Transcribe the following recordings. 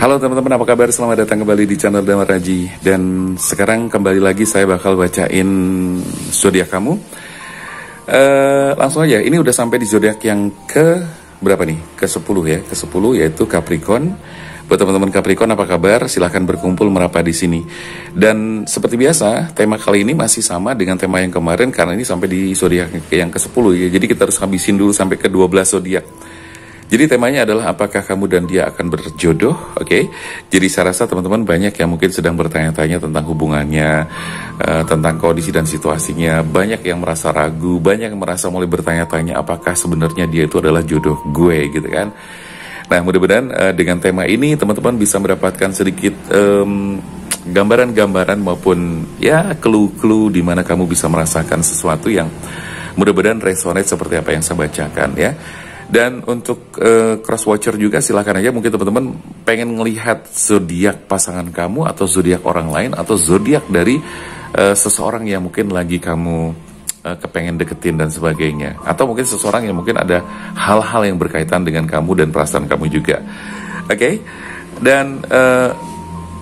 Halo teman-teman, apa kabar? Selamat datang kembali di channel Damar Raji. Dan sekarang kembali lagi saya bakal bacain zodiak kamu. Langsung aja, ini udah sampai di zodiak yang ke berapa nih? Ke-10 ya, ke-10 yaitu Capricorn. Buat teman-teman Capricorn, apa kabar? Silahkan berkumpul merapat di sini. Dan seperti biasa, tema kali ini masih sama dengan tema yang kemarin karena ini sampai di zodiak yang ke-10 ya. Jadi kita harus habisin dulu sampai ke 12 zodiak. Jadi temanya adalah apakah kamu dan dia akan berjodoh, oke? Jadi saya rasa teman-teman banyak yang mungkin sedang bertanya-tanya tentang hubungannya, tentang kondisi dan situasinya. Banyak yang merasa ragu, banyak yang merasa mulai bertanya-tanya apakah sebenarnya dia itu adalah jodoh gue gitu kan. Nah mudah-mudahan dengan tema ini teman-teman bisa mendapatkan sedikit gambaran-gambaran maupun ya clue-clue di mana kamu bisa merasakan sesuatu yang mudah-mudahan resonate seperti apa yang saya bacakan ya. Dan untuk cross watcher juga silahkan aja, mungkin teman-teman pengen ngelihat zodiak pasangan kamu atau zodiak orang lain atau zodiak dari seseorang yang mungkin lagi kamu kepengen deketin dan sebagainya, atau mungkin seseorang yang mungkin ada hal-hal yang berkaitan dengan kamu dan perasaan kamu juga, oke? Dan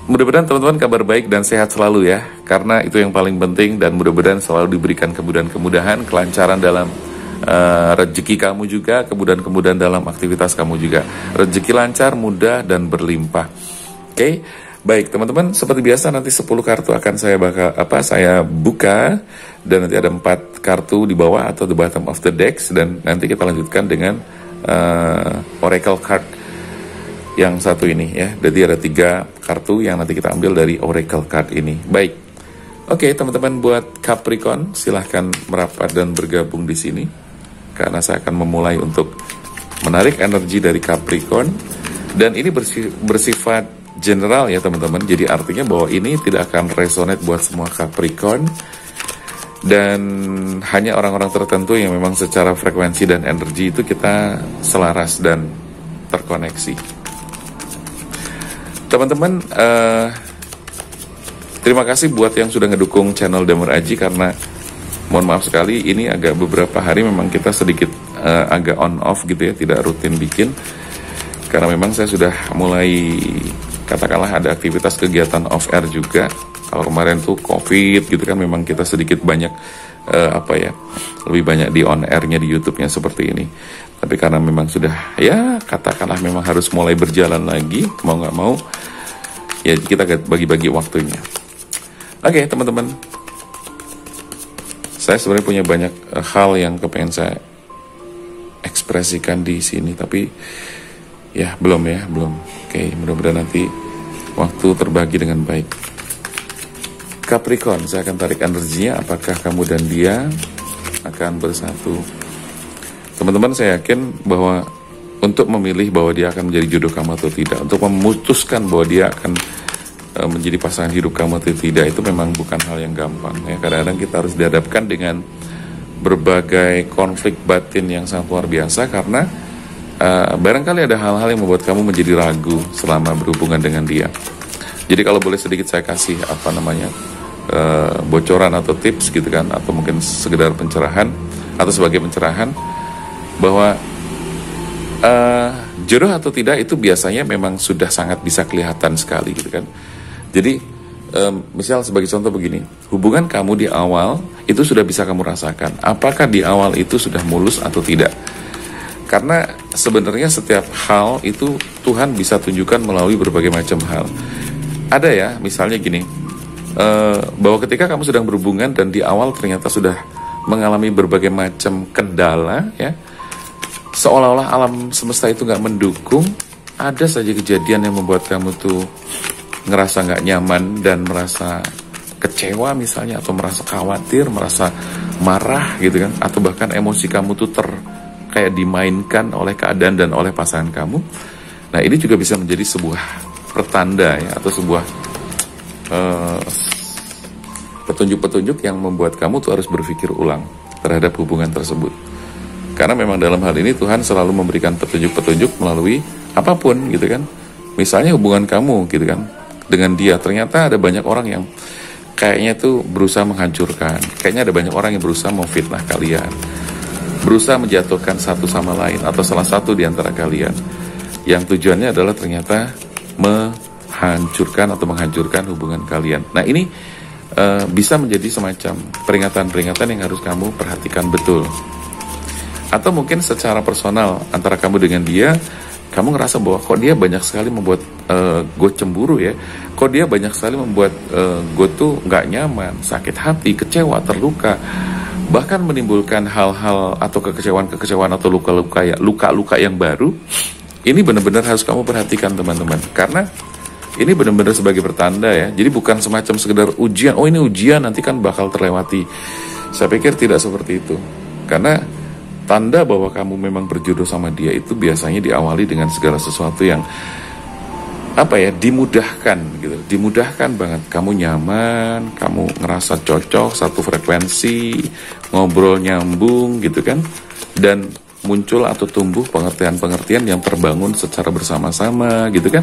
mudah-mudahan teman-teman kabar baik dan sehat selalu ya, karena itu yang paling penting, dan mudah-mudahan selalu diberikan kemudahan-kemudahan, kelancaran dalam rezeki kamu juga, kemudahan-kemudahan dalam aktivitas kamu juga. Rezeki lancar, mudah, dan berlimpah. Oke, baik teman-teman, seperti biasa nanti 10 kartu akan saya buka, dan nanti ada 4 kartu di bawah atau the bottom of the decks, dan nanti kita lanjutkan dengan oracle card yang satu ini ya. Jadi ada 3 kartu yang nanti kita ambil dari oracle card ini. Baik. Oke, teman-teman buat Capricorn silahkan merapat dan bergabung di sini. Karena saya akan memulai untuk menarik energi dari Capricorn. Dan ini bersifat general ya teman-teman. Jadi artinya bahwa ini tidak akan resonate buat semua Capricorn. Dan hanya orang-orang tertentu yang memang secara frekuensi dan energi itu kita selaras dan terkoneksi. Teman-teman, terima kasih buat yang sudah ngedukung channel Damar Aji, karena mohon maaf sekali ini agak beberapa hari memang kita sedikit agak on off gitu ya, tidak rutin bikin karena memang saya sudah mulai katakanlah ada aktivitas kegiatan off air juga. Kalau kemarin tuh COVID gitu kan memang kita sedikit banyak lebih banyak di on airnya di YouTube-nya seperti ini. Tapi karena memang sudah ya katakanlah memang harus mulai berjalan lagi mau nggak mau ya kita bagi-bagi waktunya. Oke, teman-teman, saya sebenarnya punya banyak hal yang kepengen saya ekspresikan di sini, tapi ya belum. Oke, mudah-mudahan nanti waktu terbagi dengan baik. Capricorn, saya akan tarik energinya. Apakah kamu dan dia akan bersatu? Teman-teman, saya yakin bahwa untuk memilih bahwa dia akan menjadi jodoh kamu atau tidak, untuk memutuskan bahwa dia akan menjadi pasangan hidup kamu atau tidak, itu memang bukan hal yang gampang ya. Kadang-kadang kita harus dihadapkan dengan berbagai konflik batin yang sangat luar biasa, karena barangkali ada hal-hal yang membuat kamu menjadi ragu selama berhubungan dengan dia. Jadi kalau boleh sedikit saya kasih bocoran atau tips gitu kan, atau mungkin sekedar pencerahan atau sebagai pencerahan bahwa jodoh atau tidak itu biasanya memang sudah sangat bisa kelihatan sekali gitu kan. Jadi misal sebagai contoh begini, hubungan kamu di awal itu sudah bisa kamu rasakan apakah di awal itu sudah mulus atau tidak. Karena sebenarnya setiap hal itu Tuhan bisa tunjukkan melalui berbagai macam hal. Ada ya, misalnya gini, bahwa ketika kamu sedang berhubungan dan di awal ternyata sudah mengalami berbagai macam kendala ya, seolah-olah alam semesta itu nggak mendukung, ada saja kejadian yang membuat kamu tuh ngerasa nggak nyaman dan merasa kecewa misalnya, atau merasa khawatir, merasa marah gitu kan, atau bahkan emosi kamu tuh kayak dimainkan oleh keadaan dan oleh pasangan kamu. Nah ini juga bisa menjadi sebuah pertanda ya, atau sebuah petunjuk-petunjuk yang membuat kamu tuh harus berpikir ulang terhadap hubungan tersebut. Karena memang dalam hal ini Tuhan selalu memberikan petunjuk-petunjuk melalui apapun gitu kan. Misalnya hubungan kamu gitu kan dengan dia, ternyata ada banyak orang yang kayaknya tuh berusaha menghancurkan. Kayaknya ada banyak orang yang berusaha memfitnah kalian, berusaha menjatuhkan satu sama lain atau salah satu di antara kalian, yang tujuannya adalah ternyata menghancurkan hubungan kalian. Nah ini bisa menjadi semacam peringatan-peringatan yang harus kamu perhatikan betul. Atau mungkin secara personal antara kamu dengan dia, kamu ngerasa bahwa kok dia banyak sekali membuat gue cemburu ya, kok dia banyak sekali membuat gue tuh nggak nyaman, sakit hati, kecewa, terluka, bahkan menimbulkan hal-hal atau kekecewaan atau luka-luka yang baru. Ini benar-benar harus kamu perhatikan teman-teman, karena ini benar-benar sebagai pertanda ya. Jadi bukan semacam sekedar ujian, oh ini ujian nanti kan bakal terlewati. Saya pikir tidak seperti itu, karena tanda bahwa kamu memang berjodoh sama dia itu biasanya diawali dengan segala sesuatu yang dimudahkan gitu, dimudahkan banget. Kamu nyaman, kamu ngerasa cocok, satu frekuensi, ngobrol nyambung gitu kan, dan muncul atau tumbuh pengertian-pengertian yang terbangun secara bersama-sama gitu kan.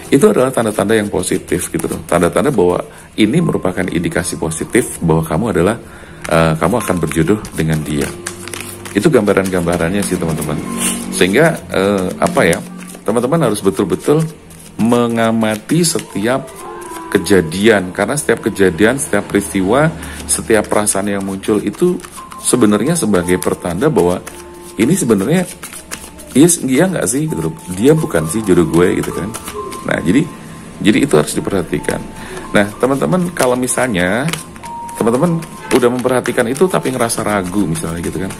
Itu adalah tanda-tanda yang positif gitu loh, tanda-tanda bahwa ini merupakan indikasi positif bahwa kamu adalah kamu akan berjodoh dengan dia. Itu gambaran-gambarannya sih teman-teman. Sehingga teman-teman harus betul-betul mengamati setiap kejadian, karena setiap kejadian, setiap peristiwa, setiap perasaan yang muncul itu sebenarnya sebagai pertanda bahwa ini sebenarnya iya nggak sih gitu loh, dia bukan sih jodoh gue gitu kan. Nah jadi itu harus diperhatikan. Nah teman-teman, kalau misalnya teman-teman udah memperhatikan itu tapi ngerasa ragu misalnya gitu kan,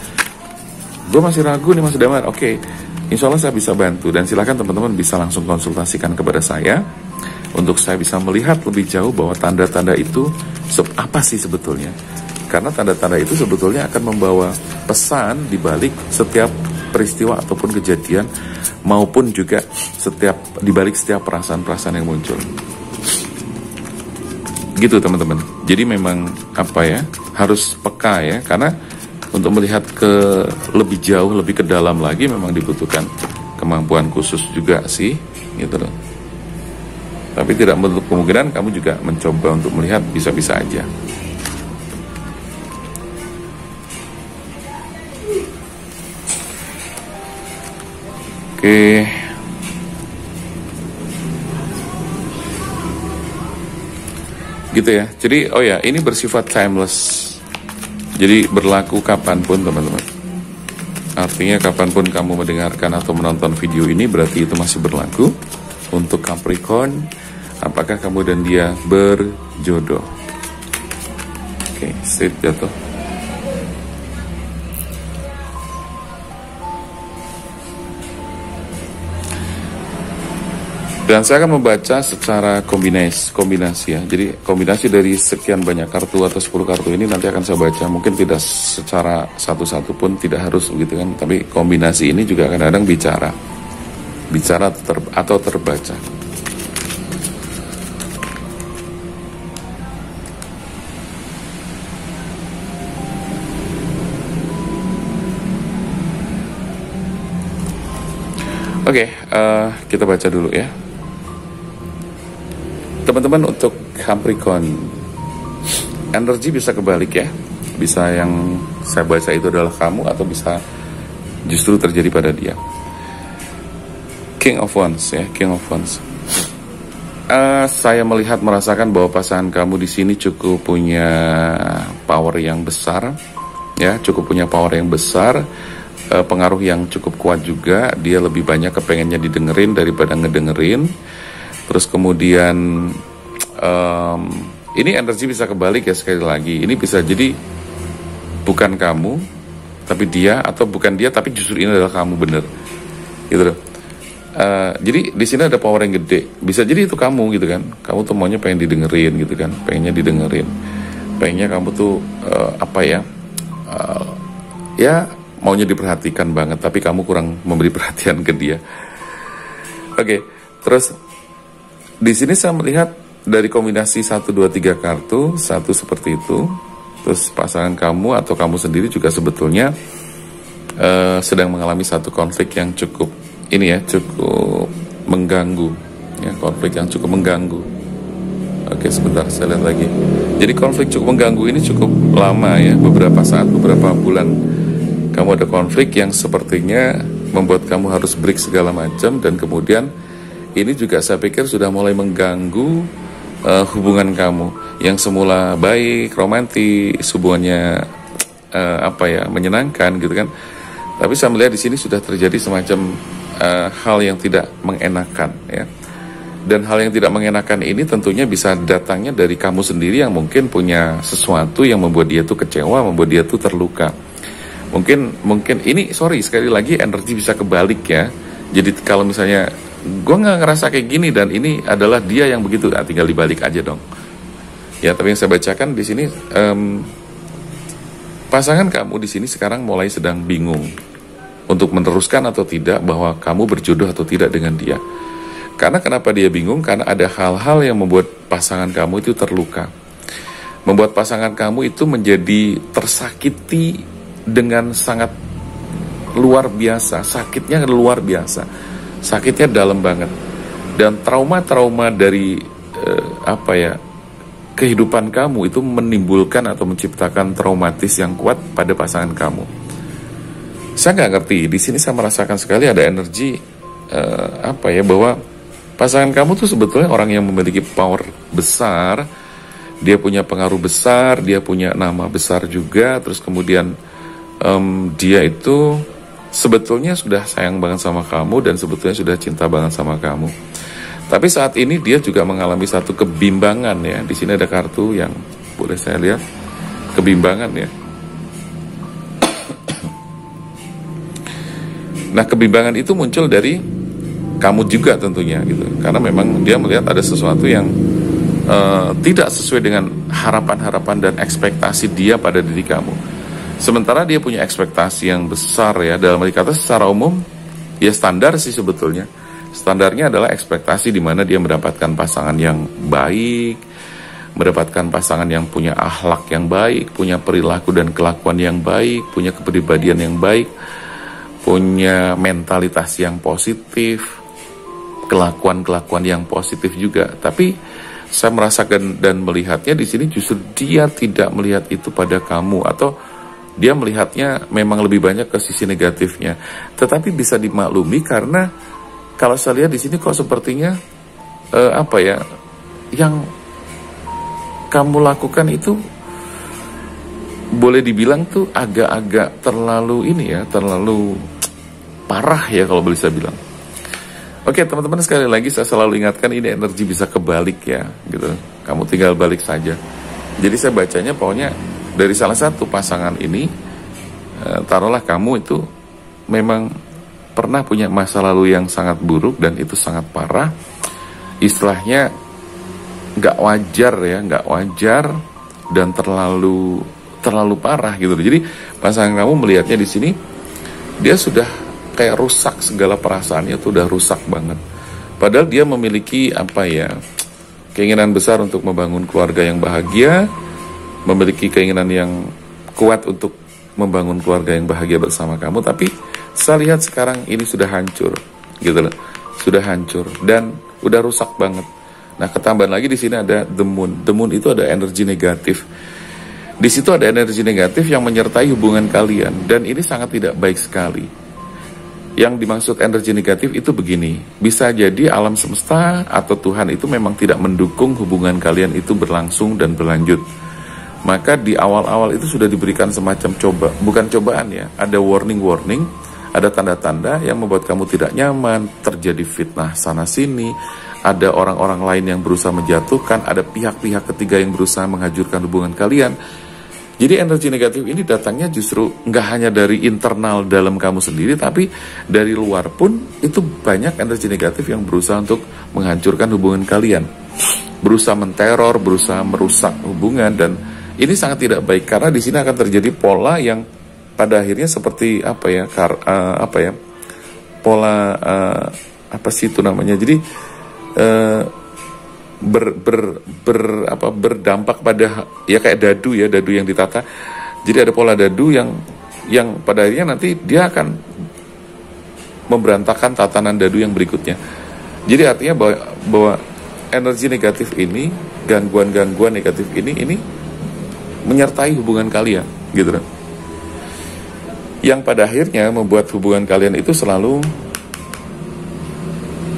gue masih ragu nih Mas Damar, oke, insya Allah saya bisa bantu, dan silakan teman-teman bisa langsung konsultasikan kepada saya untuk saya bisa melihat lebih jauh bahwa tanda-tanda itu apa sih sebetulnya. Karena tanda-tanda itu sebetulnya akan membawa pesan di balik setiap peristiwa ataupun kejadian, maupun juga di balik setiap perasaan-perasaan yang muncul. Gitu teman-teman. Jadi memang harus peka ya, karena untuk melihat ke lebih jauh, lebih ke dalam lagi memang dibutuhkan kemampuan khusus juga sih, gitu loh. Tapi tidak menutup kemungkinan kamu juga mencoba untuk melihat, bisa-bisa aja. Oke. Gitu ya. Jadi ini bersifat timeless. Jadi berlaku kapanpun teman-teman. Artinya kapanpun kamu mendengarkan atau menonton video ini berarti itu masih berlaku. Untuk Capricorn, apakah kamu dan dia berjodoh? Oke, straight jatuh. Dan saya akan membaca secara kombinasi ya. Jadi kombinasi dari sekian banyak kartu atau 10 kartu ini nanti akan saya baca. Mungkin tidak secara satu-satu pun, tidak harus begitu kan. Tapi kombinasi ini juga kadang-kadang bicara atau terbaca. Oke, kita baca dulu ya. Teman-teman, untuk Capricorn, energi bisa kebalik ya. Bisa yang saya baca itu adalah kamu, atau bisa justru terjadi pada dia. King of Wands ya, King of Wands. Saya merasakan bahwa pasangan kamu di sini cukup punya power yang besar, ya, cukup punya power yang besar, pengaruh yang cukup kuat juga. Dia lebih banyak kepengennya didengerin daripada ngedengerin. Terus kemudian ini energi bisa kebalik ya, sekali lagi. Ini bisa jadi bukan kamu tapi dia, atau bukan dia tapi justru ini adalah kamu, bener gitu loh. Jadi di sini ada power yang gede. Bisa jadi itu kamu gitu kan. Kamu tuh maunya pengen didengerin gitu kan, pengennya didengerin, pengennya kamu tuh ya maunya diperhatikan banget, tapi kamu kurang memberi perhatian ke dia. Oke, terus di sini saya melihat dari kombinasi 1, 2, 3 kartu, satu seperti itu. Terus pasangan kamu atau kamu sendiri juga sebetulnya sedang mengalami satu konflik yang cukup mengganggu ya, konflik yang cukup mengganggu. Oke, sebentar saya lihat lagi. Jadi konflik cukup mengganggu ini cukup lama ya, beberapa saat, beberapa bulan kamu ada konflik yang sepertinya membuat kamu harus break segala macam, dan kemudian ini juga saya pikir sudah mulai mengganggu hubungan kamu yang semula baik, romantis, hubungannya menyenangkan gitu kan. Tapi saya melihat di sini sudah terjadi semacam hal yang tidak mengenakan ya. Dan hal yang tidak mengenakan ini tentunya bisa datangnya dari kamu sendiri yang mungkin punya sesuatu yang membuat dia tuh kecewa, membuat dia tuh terluka. Mungkin ini sekali lagi energi bisa kebalik ya. Jadi kalau misalnya gue nggak ngerasa kayak gini dan ini adalah dia yang begitu, tinggal dibalik aja dong. Ya, tapi yang saya bacakan di sini pasangan kamu di sini sekarang mulai sedang bingung untuk meneruskan atau tidak, bahwa kamu berjodoh atau tidak dengan dia. Karena kenapa dia bingung? Karena ada hal-hal yang membuat pasangan kamu itu terluka. Membuat pasangan kamu itu menjadi tersakiti dengan sangat luar biasa. Sakitnya luar biasa. Sakitnya dalam banget. Dan trauma-trauma dari kehidupan kamu itu menimbulkan atau menciptakan traumatis yang kuat pada pasangan kamu. Saya nggak ngerti, di sini saya merasakan sekali ada energi bahwa pasangan kamu tuh sebetulnya orang yang memiliki power besar, dia punya pengaruh besar, dia punya nama besar juga, terus kemudian dia itu sebetulnya sudah sayang banget sama kamu dan sebetulnya sudah cinta banget sama kamu. Tapi saat ini dia juga mengalami satu kebimbangan ya. Di sini ada kartu yang boleh saya lihat, kebimbangan ya. Nah, kebimbangan itu muncul dari kamu juga tentunya gitu. Karena memang dia melihat ada sesuatu yang tidak sesuai dengan harapan-harapan dan ekspektasi dia pada diri kamu. Sementara dia punya ekspektasi yang besar ya. Dalam arti kata secara umum ya standar sih sebetulnya. Standarnya adalah ekspektasi di mana dia mendapatkan pasangan yang baik, mendapatkan pasangan yang punya akhlak yang baik, punya perilaku dan kelakuan yang baik, punya kepribadian yang baik, punya mentalitas yang positif, kelakuan-kelakuan yang positif juga. Tapi saya merasakan dan melihatnya di sini justru dia tidak melihat itu pada kamu, atau dia melihatnya memang lebih banyak ke sisi negatifnya. Tetapi bisa dimaklumi karena kalau saya lihat di sini kok sepertinya yang kamu lakukan itu boleh dibilang tuh agak-agak terlalu terlalu parah ya kalau boleh saya bilang. Oke teman-teman, sekali lagi saya selalu ingatkan ini energi bisa kebalik ya gitu. Kamu tinggal balik saja. Jadi saya bacanya pokoknya dari salah satu pasangan ini, taruhlah kamu itu memang pernah punya masa lalu yang sangat buruk dan itu sangat parah. Istilahnya nggak wajar dan terlalu parah gitu. Jadi pasangan kamu melihatnya di sini dia sudah kayak rusak, segala perasaannya tuh udah rusak banget. Padahal dia memiliki keinginan besar untuk membangun keluarga yang bahagia, memiliki keinginan yang kuat untuk membangun keluarga yang bahagia bersama kamu. Tapi saya lihat sekarang ini sudah hancur gitu loh. Sudah hancur dan udah rusak banget. Nah, ketambahan lagi di sini ada the moon. The moon itu ada energi negatif. Di situ ada energi negatif yang menyertai hubungan kalian dan ini sangat tidak baik sekali. Yang dimaksud energi negatif itu begini, bisa jadi alam semesta atau Tuhan itu memang tidak mendukung hubungan kalian itu berlangsung dan berlanjut. Maka di awal-awal itu sudah diberikan semacam bukan cobaan ya, ada warning, ada tanda-tanda yang membuat kamu tidak nyaman, terjadi fitnah sana-sini, ada orang-orang lain yang berusaha menjatuhkan, ada pihak-pihak ketiga yang berusaha menghajurkan hubungan kalian. Jadi energi negatif ini datangnya justru nggak hanya dari internal dalam kamu sendiri, tapi dari luar pun itu banyak energi negatif yang berusaha untuk menghancurkan hubungan kalian. Berusaha menteror, berusaha merusak hubungan, dan ini sangat tidak baik karena di sini akan terjadi pola yang pada akhirnya seperti pola Jadi berdampak pada kayak dadu yang ditata. Jadi ada pola dadu yang pada akhirnya nanti dia akan memberantakan tatanan dadu yang berikutnya. Jadi artinya bahwa energi negatif ini, gangguan-gangguan negatif ini menyertai hubungan kalian gitu kan. Yang pada akhirnya membuat hubungan kalian itu selalu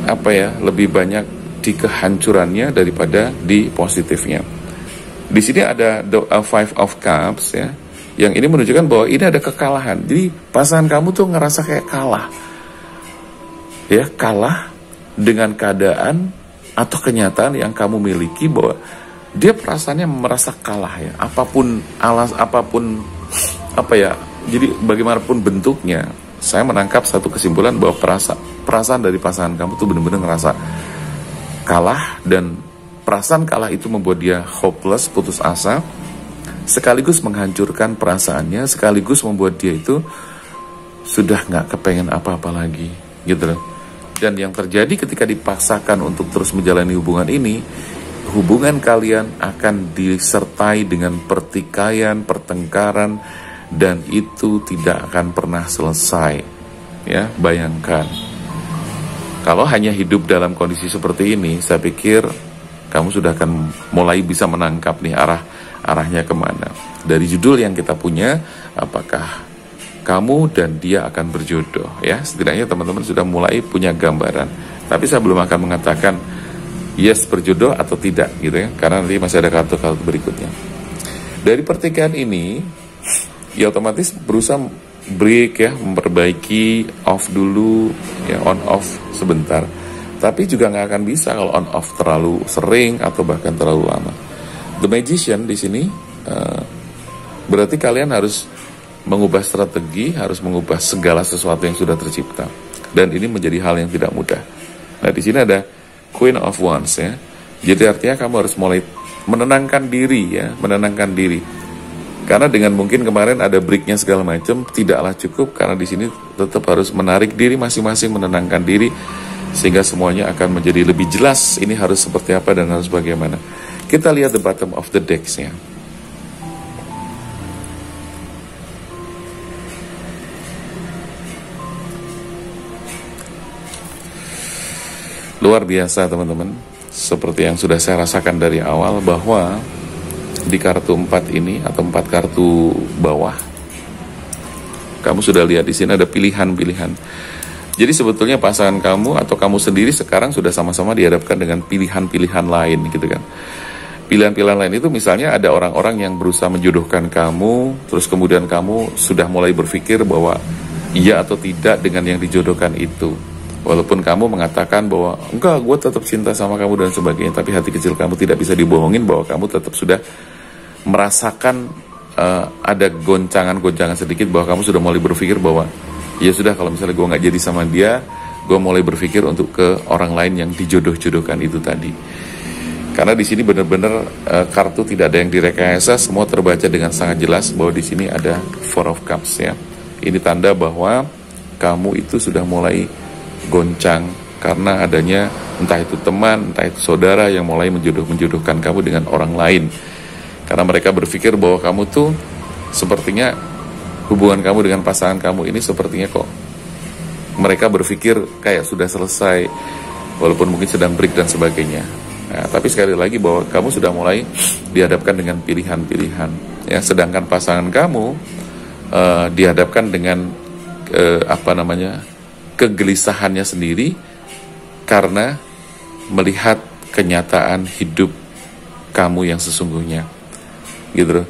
apa ya, lebih banyak di kehancurannya daripada di positifnya. Di sini ada Five of Cups ya, yang ini menunjukkan bahwa ini ada kekalahan. Jadi pasangan kamu tuh ngerasa kayak kalah, ya, kalah dengan keadaan atau kenyataan yang kamu miliki, bahwa dia perasaannya merasa kalah ya, apapun apapun apa ya, jadi bagaimanapun bentuknya. Saya menangkap satu kesimpulan bahwa perasaan dari pasangan kamu tuh benar-benar ngerasa kalah, dan perasaan kalah itu membuat dia hopeless, putus asa, sekaligus menghancurkan perasaannya, sekaligus membuat dia itu sudah nggak kepengen apa-apa lagi, gitu loh. Dan yang terjadi ketika dipaksakan untuk terus menjalani hubungan ini, hubungan kalian akan disertai dengan pertikaian, pertengkaran, dan itu tidak akan pernah selesai. Ya, bayangkan. Kalau hanya hidup dalam kondisi seperti ini, saya pikir kamu sudah akan mulai bisa menangkap nih arahnya kemana. Dari judul yang kita punya, apakah kamu dan dia akan berjodoh, ya, setidaknya teman-teman sudah mulai punya gambaran. Tapi saya belum akan mengatakan yes berjodoh atau tidak, gitu ya, karena nanti masih ada kartu-kartu berikutnya. Dari pertikaian ini, ya otomatis berusaha break ya, memperbaiki, off dulu, ya, on off sebentar. Tapi juga nggak akan bisa kalau on off terlalu sering atau bahkan terlalu lama. The Magician di sini berarti kalian harus mengubah strategi, harus mengubah segala sesuatu yang sudah tercipta, dan ini menjadi hal yang tidak mudah. Nah, di sini ada Queen of Wands ya. Jadi artinya kamu harus mulai menenangkan diri ya, menenangkan diri. Karena dengan mungkin kemarin ada breaknya segala macam, tidaklah cukup, karena di sini tetap harus menarik diri masing-masing, menenangkan diri, sehingga semuanya akan menjadi lebih jelas ini harus seperti apa dan harus bagaimana. Kita lihat the bottom of the decks-nya. Luar biasa teman-teman, seperti yang sudah saya rasakan dari awal, bahwa di kartu 4 ini atau 4 kartu bawah, kamu sudah lihat di sini ada pilihan-pilihan. Jadi sebetulnya pasangan kamu atau kamu sendiri sekarang sudah sama-sama dihadapkan dengan pilihan-pilihan lain, gitu kan. Pilihan-pilihan lain itu misalnya ada orang-orang yang berusaha menjodohkan kamu, terus kemudian kamu sudah mulai berpikir bahwa iya atau tidak dengan yang dijodohkan itu. Walaupun kamu mengatakan bahwa enggak, gue tetap cinta sama kamu dan sebagainya, tapi hati kecil kamu tidak bisa dibohongin bahwa kamu tetap sudah merasakan ada goncangan-goncangan sedikit, bahwa kamu sudah mulai berpikir bahwa ya sudah, kalau misalnya gue nggak jadi sama dia, gue mulai berpikir untuk ke orang lain yang dijodoh-jodohkan itu tadi. Karena di sini benar-benar kartu tidak ada yang direkayasa, semua terbaca dengan sangat jelas bahwa di sini ada Four of Cups ya. Ini tanda bahwa kamu itu sudah mulai goncang karena adanya entah itu teman, entah itu saudara yang mulai menjodohkan kamu dengan orang lain. Karena mereka berpikir bahwa kamu tuh sepertinya hubungan kamu dengan pasangan kamu ini sepertinya kok mereka berpikir kayak sudah selesai, walaupun mungkin sedang break dan sebagainya. Nah, tapi sekali lagi bahwa kamu sudah mulai dihadapkan dengan pilihan-pilihan ya, sedangkan pasangan kamu dihadapkan dengan kegelisahannya sendiri karena melihat kenyataan hidup kamu yang sesungguhnya, gitu loh.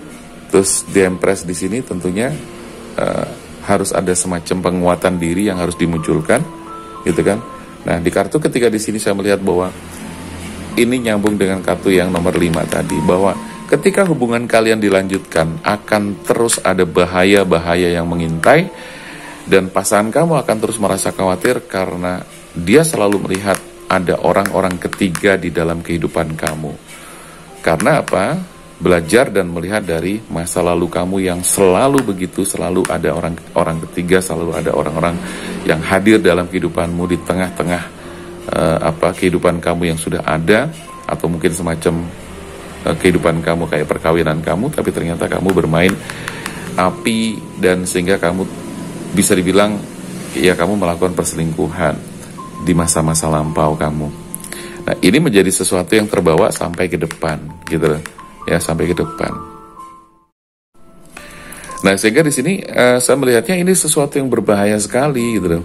Terus The Empress di sini tentunya harus ada semacam penguatan diri yang harus dimunculkan, gitu kan. Nah, di kartu ketika di sini saya melihat bahwa ini nyambung dengan kartu yang nomor 5 tadi, bahwa ketika hubungan kalian dilanjutkan akan terus ada bahaya-bahaya yang mengintai. Dan pasangan kamu akan terus merasa khawatir karena dia selalu melihat ada orang-orang ketiga di dalam kehidupan kamu. Karena apa? Belajar dan melihat dari masa lalu kamu yang selalu begitu, selalu ada orang ketiga, selalu ada orang-orang yang hadir dalam kehidupanmu di tengah-tengah kehidupan kamu yang sudah ada, atau mungkin semacam kehidupan kamu kayak perkawinan kamu, tapi ternyata kamu bermain api dan sehingga kamu bisa dibilang ya kamu melakukan perselingkuhan di masa-masa lampau kamu. Nah, ini menjadi sesuatu yang terbawa sampai ke depan, gitu loh. Ya, sampai ke depan. Nah, sehingga di sini saya melihatnya ini sesuatu yang berbahaya sekali, gitu loh.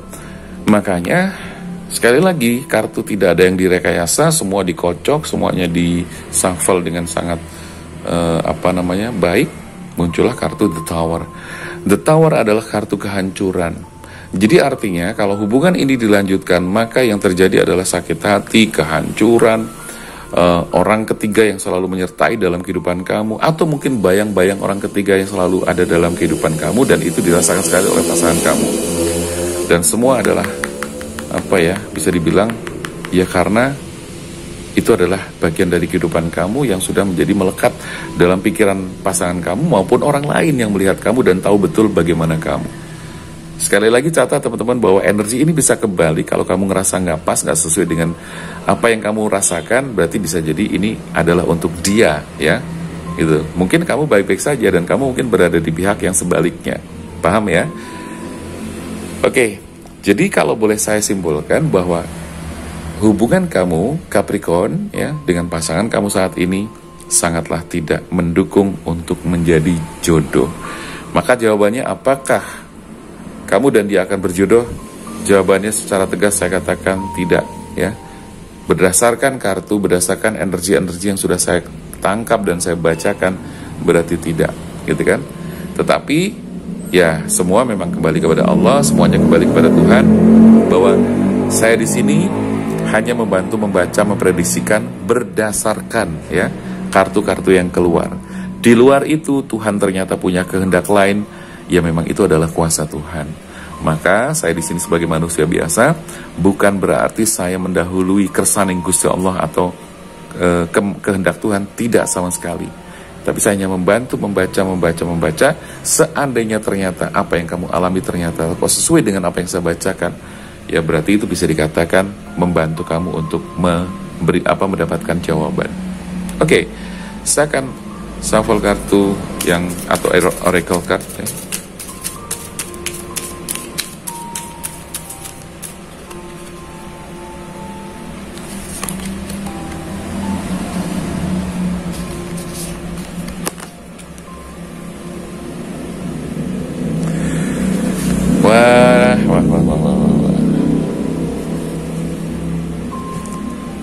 Makanya Sekali lagi, kartu tidak ada yang direkayasa, semua dikocok, semuanya di shuffle dengan sangat baik. Muncullah kartu The Tower. The Tower adalah kartu kehancuran. Jadi artinya kalau hubungan ini dilanjutkan, maka yang terjadi adalah sakit hati, kehancuran, orang ketiga yang selalu menyertai dalam kehidupan kamu, atau mungkin bayang-bayang orang ketiga yang selalu ada dalam kehidupan kamu, dan itu dirasakan sekali oleh pasangan kamu. Dan semua adalah bisa dibilang ya karena itu adalah bagian dari kehidupan kamu yang sudah menjadi melekat dalam pikiran pasangan kamu maupun orang lain yang melihat kamu dan tahu betul bagaimana kamu. Sekali lagi catat teman-teman bahwa energi ini bisa kembali kalau kamu ngerasa nggak pas, nggak sesuai dengan apa yang kamu rasakan, berarti bisa jadi ini adalah untuk dia, ya. Gitu. Mungkin kamu baik-baik saja dan kamu mungkin berada di pihak yang sebaliknya. Paham ya? Oke. Jadi kalau boleh saya simpulkan bahwa hubungan kamu Capricorn ya dengan pasangan kamu saat ini sangatlah tidak mendukung untuk menjadi jodoh. Maka jawabannya apakah kamu dan dia akan berjodoh? Jawabannya secara tegas saya katakan tidak ya. Berdasarkan kartu, berdasarkan energi-energi yang sudah saya tangkap dan saya bacakan, berarti tidak, gitu kan? Tetapi ya, semua memang kembali kepada Allah, semuanya kembali kepada Tuhan. Bahwa saya di sini hanya membantu membaca, memprediksikan berdasarkan ya kartu-kartu yang keluar. Di luar itu Tuhan ternyata punya kehendak lain. Ya memang itu adalah kuasa Tuhan. Maka saya di sini sebagai manusia biasa, bukan berarti saya mendahului kersaning Gusti Allah atau kehendak Tuhan, tidak sama sekali. Tapi saya hanya membantu membaca. Seandainya ternyata apa yang kamu alami ternyata sesuai dengan apa yang saya bacakan, ya berarti itu bisa dikatakan membantu kamu untuk mendapatkan jawaban. Oke, saya akan shuffle kartu atau oracle card ya.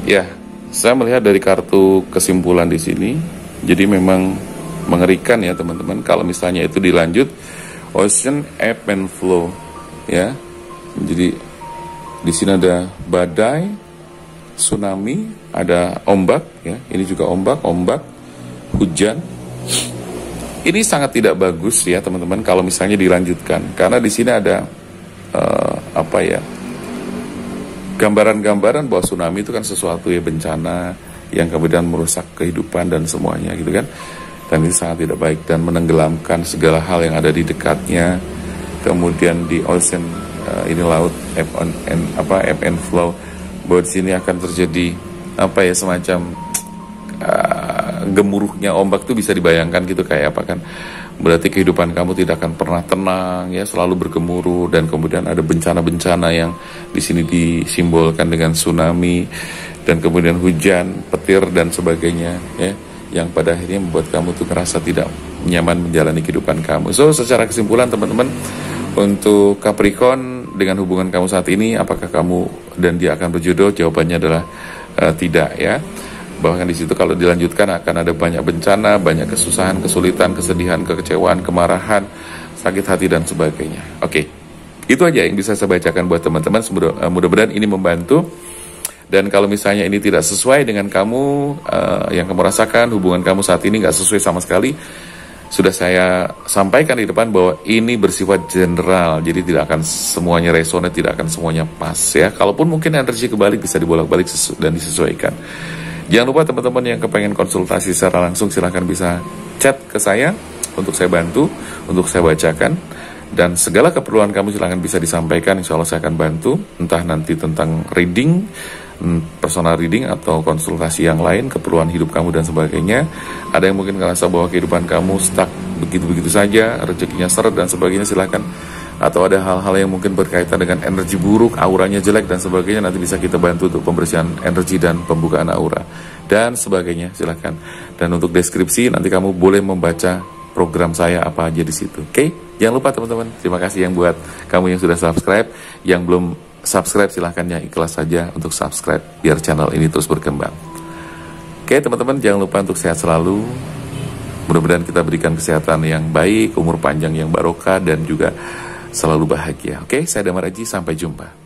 Ya, saya melihat dari kartu kesimpulan di sini, jadi memang mengerikan ya teman-teman. Kalau misalnya itu dilanjut, ocean, ebb and flow, ya. Jadi di sini ada badai, tsunami, ada ombak, ya. Ini juga ombak, hujan. Ini sangat tidak bagus ya teman-teman kalau misalnya dilanjutkan, karena di sini ada gambaran-gambaran bahwa tsunami itu kan sesuatu ya bencana yang kemudian merusak kehidupan dan semuanya gitu kan. Dan ini sangat tidak baik dan menenggelamkan segala hal yang ada di dekatnya. Kemudian di ocean ini laut ebb and flow, bahwa di sini akan terjadi semacam gemuruhnya ombak tuh bisa dibayangkan gitu kayak apa kan. Berarti kehidupan kamu tidak akan pernah tenang ya, selalu bergemuruh, dan kemudian ada bencana-bencana yang di sini disimbolkan dengan tsunami dan kemudian hujan, petir dan sebagainya ya, yang pada akhirnya membuat kamu tuh merasa tidak nyaman menjalani kehidupan kamu. So, secara kesimpulan teman-teman, untuk Capricorn dengan hubungan kamu saat ini, apakah kamu dan dia akan berjodoh? Jawabannya adalah tidak ya. Bahkan di situ kalau dilanjutkan akan ada banyak bencana, banyak kesusahan, kesulitan, kesedihan, kekecewaan, kemarahan, sakit hati dan sebagainya. Oke, itu aja yang bisa saya bacakan buat teman-teman. Mudah-mudahan ini membantu. Dan kalau misalnya ini tidak sesuai dengan kamu, yang kamu rasakan, hubungan kamu saat ini nggak sesuai sama sekali, sudah saya sampaikan di depan bahwa ini bersifat general, jadi tidak akan semuanya resonate, tidak akan semuanya pas ya. Kalaupun mungkin energi kebalik bisa dibolak-balik dan disesuaikan. Jangan lupa teman-teman yang kepengen konsultasi secara langsung, silahkan bisa chat ke saya untuk saya bantu, untuk saya bacakan. Dan segala keperluan kamu silahkan bisa disampaikan, insya Allah saya akan bantu. Entah nanti tentang reading, personal reading, atau konsultasi yang lain, keperluan hidup kamu dan sebagainya. Ada yang mungkin ngerasa bahwa kehidupan kamu stuck begitu-begitu saja, rezekinya seret dan sebagainya, silahkan. Atau ada hal-hal yang mungkin berkaitan dengan energi buruk, auranya jelek dan sebagainya, nanti bisa kita bantu untuk pembersihan energi dan pembukaan aura dan sebagainya, silahkan. Dan untuk deskripsi nanti kamu boleh membaca program saya apa aja di situ. Oke? Jangan lupa teman-teman, terima kasih yang buat kamu yang sudah subscribe, yang belum subscribe silahkan ya, ikhlas saja untuk subscribe biar channel ini terus berkembang. Oke teman-teman, jangan lupa untuk sehat selalu. Mudah-mudahan kita berikan kesehatan yang baik, umur panjang yang barokah, dan juga selalu bahagia. Oke, saya Damar Aji, sampai jumpa.